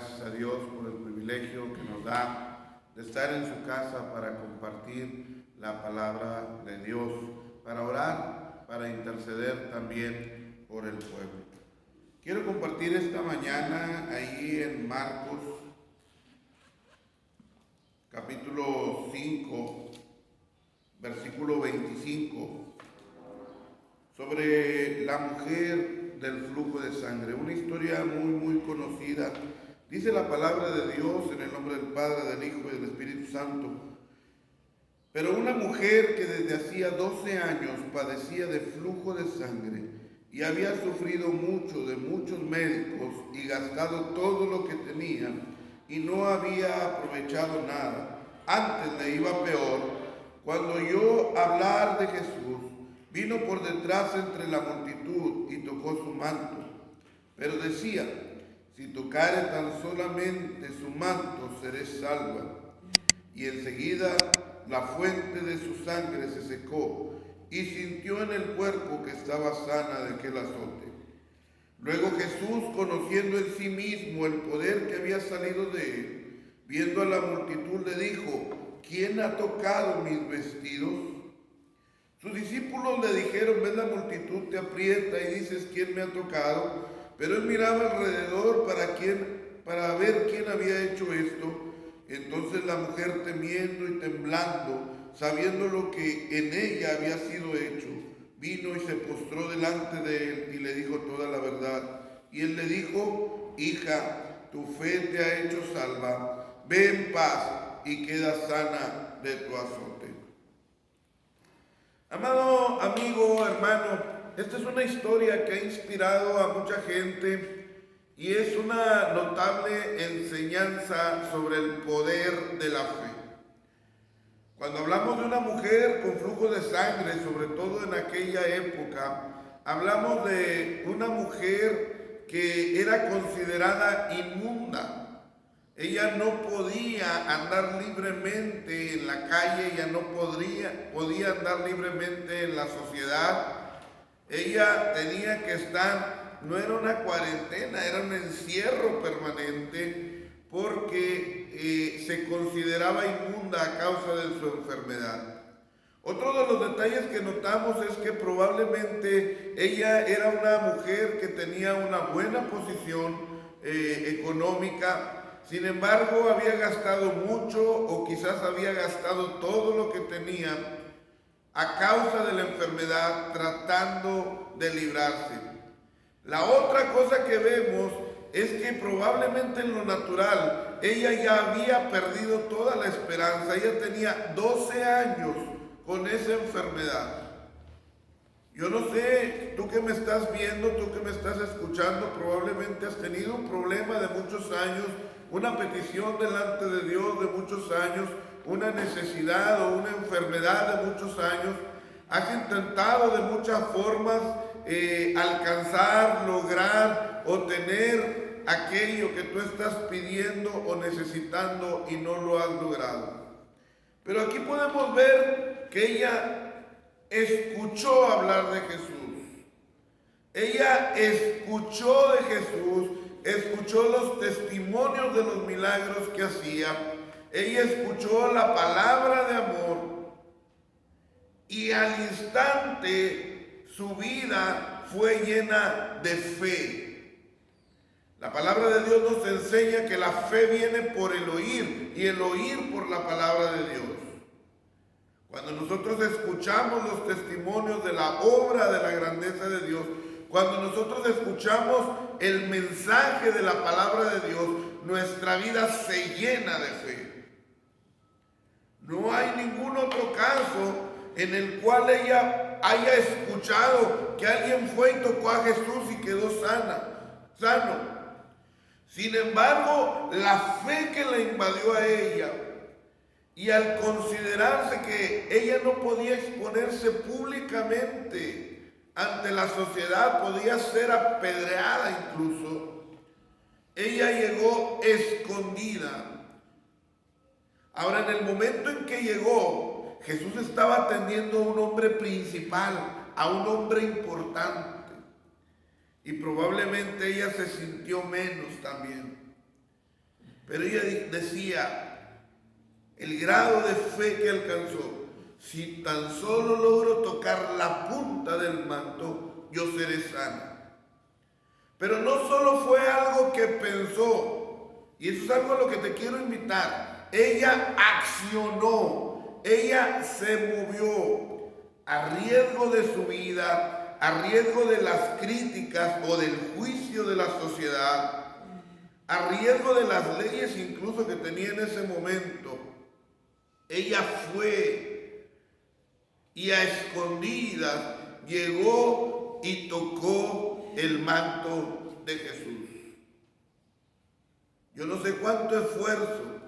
gracias a Dios por el privilegio que nos da de estar en su casa para compartir la palabra de Dios, para orar, para interceder también por el pueblo. Quiero compartir esta mañana ahí en Marcos, capítulo 5, versículo 25, sobre la mujer del flujo de sangre, una historia muy conocida. Dice la palabra de Dios en el nombre del Padre, del Hijo y del Espíritu Santo. Pero una mujer que desde hacía 12 años padecía de flujo de sangre y había sufrido mucho de muchos médicos y gastado todo lo que tenía y no había aprovechado nada, antes le iba peor, cuando oyó hablar de Jesús, vino por detrás entre la multitud y tocó su manto. Pero decía: si tocare tan solamente su manto, seré salva. Y enseguida la fuente de su sangre se secó y sintió en el cuerpo que estaba sana de aquel azote. Luego Jesús, conociendo en sí mismo el poder que había salido de él, viendo a la multitud, le dijo: ¿quién ha tocado mis vestidos? Sus discípulos le dijeron: ves, la multitud te aprieta y dices: ¿quién me ha tocado? Pero él miraba alrededor para ver quién había hecho esto. Entonces la mujer, temiendo y temblando, sabiendo lo que en ella había sido hecho, vino y se postró delante de él y le dijo toda la verdad. Y él le dijo: hija, tu fe te ha hecho salva, ve en paz y queda sana de tu azote. Amado amigo, hermano, esta es una historia que ha inspirado a mucha gente y es una notable enseñanza sobre el poder de la fe. Cuando hablamos de una mujer con flujo de sangre, sobre todo en aquella época, hablamos de una mujer que era considerada inmunda. Ella no podía andar libremente en la calle, ella no podía andar libremente en la sociedad. Ella tenía que estar, no era una cuarentena, era un encierro permanente, porque se consideraba inmunda a causa de su enfermedad. Otro de los detalles que notamos es que probablemente ella era una mujer que tenía una buena posición económica. Sin embargo, había gastado mucho o quizás había gastado todo lo que tenía a causa de la enfermedad, tratando de librarse. La otra cosa que vemos es que probablemente en lo natural ella ya había perdido toda la esperanza. Ella tenía 12 años con esa enfermedad. Yo no sé, tú que me estás viendo, tú que me estás escuchando, probablemente has tenido un problema de muchos años, una petición delante de Dios de muchos años, una necesidad o una enfermedad de muchos años. Has intentado de muchas formas alcanzar, lograr o tener aquello que tú estás pidiendo o necesitando y no lo has logrado. Pero aquí podemos ver que ella escuchó hablar de Jesús. Ella escuchó de Jesús, escuchó los testimonios de los milagros que hacía. Ella escuchó la palabra de amor y al instante su vida fue llena de fe. La palabra de Dios nos enseña que la fe viene por el oír y el oír por la palabra de Dios. Cuando nosotros escuchamos los testimonios de la obra de la grandeza de Dios, cuando nosotros escuchamos el mensaje de la palabra de Dios, nuestra vida se llena de fe. No hay ningún otro caso en el cual ella haya escuchado que alguien fue y tocó a Jesús y quedó sano. Sin embargo, la fe que la invadió a ella, y al considerarse que ella no podía exponerse públicamente ante la sociedad, podía ser apedreada incluso, ella llegó escondida. Ahora, en el momento en que llegó, Jesús estaba atendiendo a un hombre principal, a un hombre importante, y probablemente ella se sintió menos también. Pero ella decía, el grado de fe que alcanzó, si tan solo logro tocar la punta del manto, yo seré sana. Pero no solo fue algo que pensó, y eso es algo a lo que te quiero invitar. Ella accionó, ella se movió a riesgo de su vida, a riesgo de las críticas o del juicio de la sociedad, a riesgo de las leyes incluso que tenía en ese momento. Ella fue y a escondidas llegó y tocó el manto de Jesús. Yo no sé cuánto esfuerzo.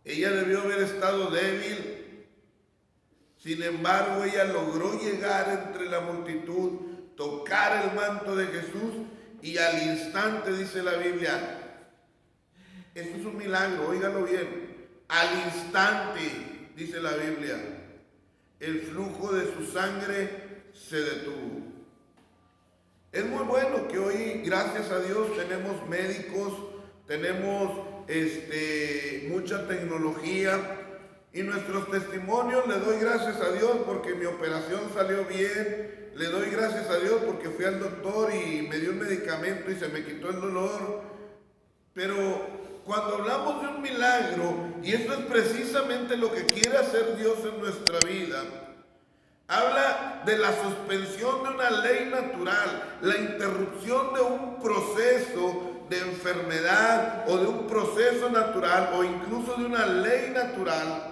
Ella debió haber estado débil. Sin embargo, ella logró llegar entre la multitud, tocar el manto de Jesús y al instante, dice la Biblia, esto es un milagro, óigalo bien, al instante, dice la Biblia, el flujo de su sangre se detuvo. Es muy bueno que hoy, gracias a Dios, tenemos médicos, tenemos mucha tecnología y nuestros testimonios. Le doy gracias a Dios porque mi operación salió bien, le doy gracias a Dios porque fui al doctor y me dio un medicamento y se me quitó el dolor. Pero cuando hablamos de un milagro, y esto es precisamente lo que quiere hacer Dios en nuestra vida, habla de la suspensión de una ley natural, la interrupción de un proceso de enfermedad o de un proceso natural o incluso de una ley natural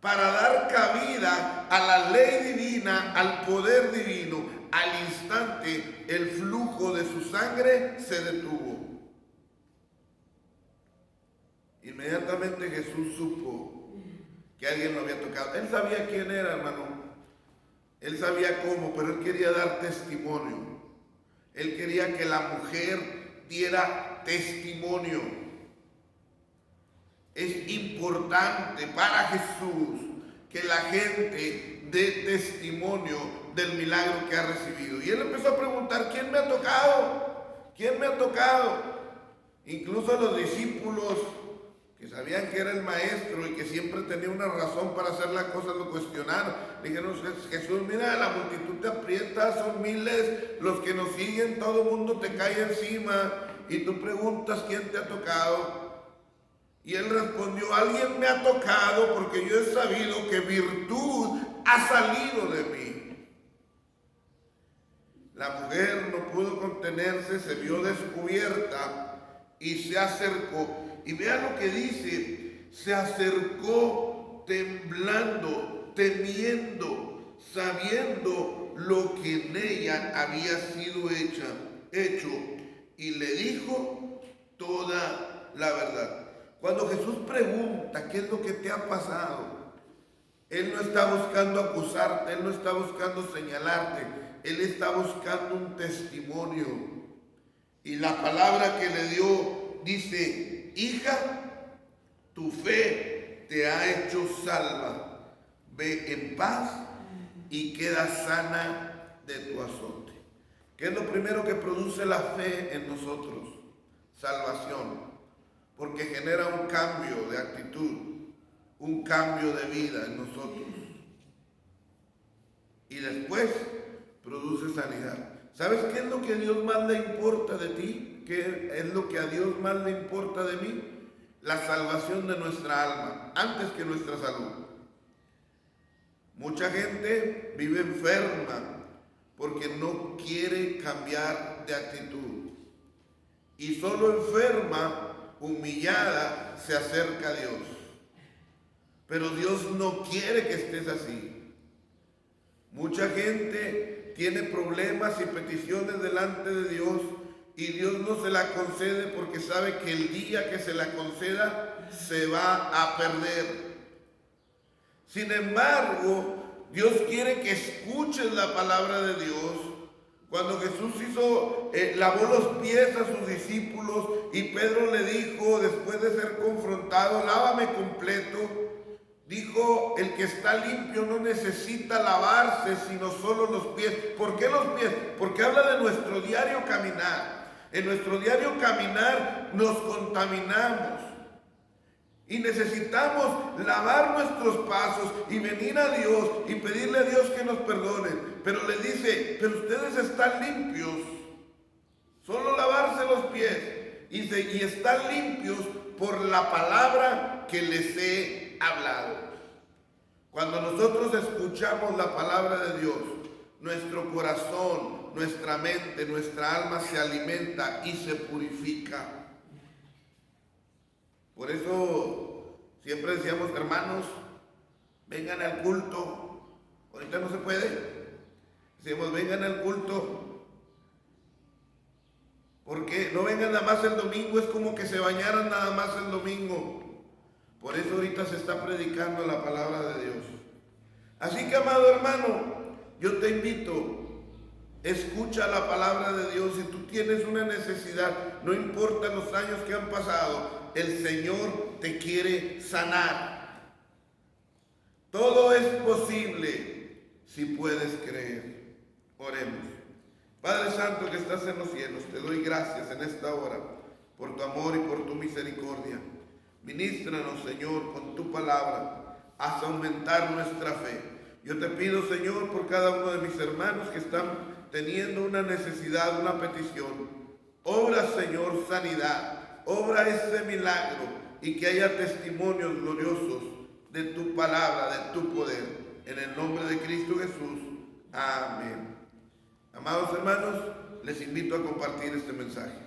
para dar cabida a la ley divina, al poder divino. Al instante el flujo de su sangre se detuvo. Inmediatamente Jesús supo que alguien lo había tocado. Él sabía quién era, hermano. Él sabía cómo, pero él quería dar testimonio. Él quería que la mujer diera testimonio. Es importante para Jesús que la gente dé testimonio del milagro que ha recibido. Y él empezó a preguntar, ¿quién me ha tocado? ¿Quién me ha tocado? Incluso los discípulos que sabían que era el maestro y que siempre tenía una razón para hacer las cosas, lo cuestionaron. Le dijeron, Jesús, mira, la multitud te aprieta, son miles los que nos siguen, todo el mundo te cae encima y tú preguntas quién te ha tocado. Y él respondió, alguien me ha tocado porque yo he sabido que virtud ha salido de mí. La mujer no pudo contenerse, se vio descubierta y se acercó. Y vea lo que dice, se acercó temblando, temiendo, sabiendo lo que en ella había sido hecho, y le dijo toda la verdad. Cuando Jesús pregunta qué es lo que te ha pasado, Él no está buscando acusarte, Él no está buscando señalarte, Él está buscando un testimonio. Y la palabra que le dio dice, hija, tu fe te ha hecho salva, ve en paz y queda sana de tu azote. ¿Qué es lo primero que produce la fe en nosotros? Salvación. Porque genera un cambio de actitud, un cambio de vida en nosotros. Y después produce sanidad. ¿Sabes qué es lo que a Dios más le importa de ti? ¿Qué es lo que a Dios más le importa de mí? La salvación de nuestra alma, antes que nuestra salud. Mucha gente vive enferma porque no quiere cambiar de actitud. Y solo enferma, humillada, se acerca a Dios. Pero Dios no quiere que estés así. Mucha gente tiene problemas y peticiones delante de Dios y Dios no se la concede porque sabe que el día que se la conceda se va a perder. Sin embargo, Dios quiere que escuches la palabra de Dios. Cuando Jesús lavó los pies a sus discípulos y Pedro le dijo, después de ser confrontado, lávame completo, dijo, el que está limpio no necesita lavarse, sino solo los pies. ¿Por qué los pies? Porque habla de nuestro diario caminar. En nuestro diario caminar nos contaminamos. Y necesitamos lavar nuestros pasos y venir a Dios y pedirle a Dios que nos perdone. Pero le dice, pero ustedes están limpios. Solo lavarse los pies. Y están limpios por la palabra que les he hablado. Cuando nosotros escuchamos la palabra de Dios, nuestro corazón, nuestra mente, nuestra alma se alimenta y se purifica. Por eso siempre decíamos, hermanos, vengan al culto. Ahorita no se puede. Decíamos, vengan al culto. Porque no vengan nada más el domingo, es como que se bañaran nada más el domingo. Por eso ahorita se está predicando la palabra de Dios. Así que, amado hermano, yo te invito, escucha la palabra de Dios. Si tú tienes una necesidad, no importa los años que han pasado, el Señor te quiere sanar. Todo es posible si puedes creer. Oremos. Padre Santo que estás en los cielos, te doy gracias en esta hora por tu amor y por tu misericordia. Ministranos, Señor, con tu palabra, haz aumentar nuestra fe. Yo te pido, Señor, por cada uno de mis hermanos que están teniendo una necesidad, una petición. Obra, Señor, sanidad. Obra ese milagro y que haya testimonios gloriosos de tu palabra, de tu poder. En el nombre de Cristo Jesús. Amén. Amados hermanos, les invito a compartir este mensaje.